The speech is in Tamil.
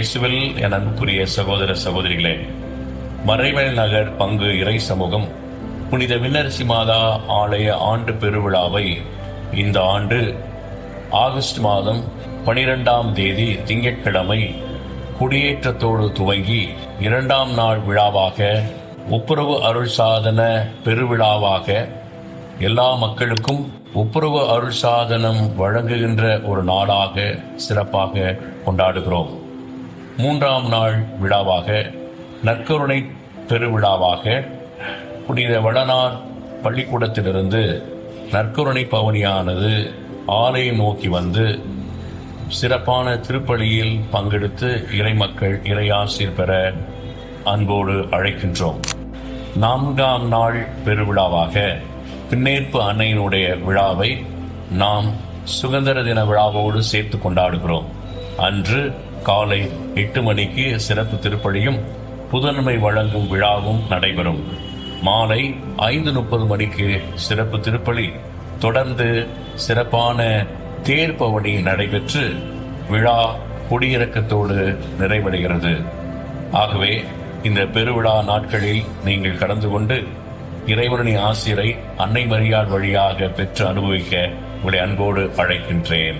இயேசுவில் என் அன்புக்குரிய சகோதர சகோதரிகளே, மறைமலை நகர் பங்கு இறை சமூகம் புனித விண்ணரசி மாதா ஆலய ஆண்டு பெருவிழாவை இந்த ஆண்டு ஆகஸ்ட் மாதம் 12ஆம் தேதி திங்கட்கிழமை கொடியேற்றத்தோடு துவங்கி 2ஆம் நாள் விழாவாக ஒப்புரவு அருள் சாதன பெருவிழாவாக எல்லா மக்களுக்கும் ஒப்புரவு அருள் சாதனம் வழங்குகின்ற ஒரு நாளாக சிறப்பாக கொண்டாடுகிறோம். 3ஆம் நாள் விழாவாக நற்கருணை பெருவிழாவாக புனித வளனார் பள்ளிக்கூடத்திலிருந்து நற்கருணை பவனியானது ஆலயம் நோக்கி வந்து சிறப்பான திருப்பலியில் பங்கெடுத்து இறைமக்கள் இறையாசிர் பெற அன்போடு அழைக்கின்றோம். 4ஆம் நாள் பெருவிழாவாக பின்னேற்பு அன்னையினுடைய விழாவை நாம் சுதந்திர தின விழாவோடு சேர்த்து கொண்டாடுகிறோம். அன்று காலை 8 மணிக்கு சிறப்பு திருப்பலியும் புதன்மை வழங்கும் விழாவும் நடைபெறும். மாலை 5:30 மணிக்கு சிறப்பு திருப்பலி தொடர்ந்து சிறப்பான தேர்பவனி நடைபெற்று விழா கொடியிறக்கத்தோடு நிறைவடைகிறது. ஆகவே இந்த பெருவிழா நாட்களில் நீங்கள் கலந்து கொண்டு இறைவனின் ஆசிரை அன்னை மரியாள் வழியாக பெற்று அனுபவிக்க உங்களை அன்போடு அழைக்கின்றேன்.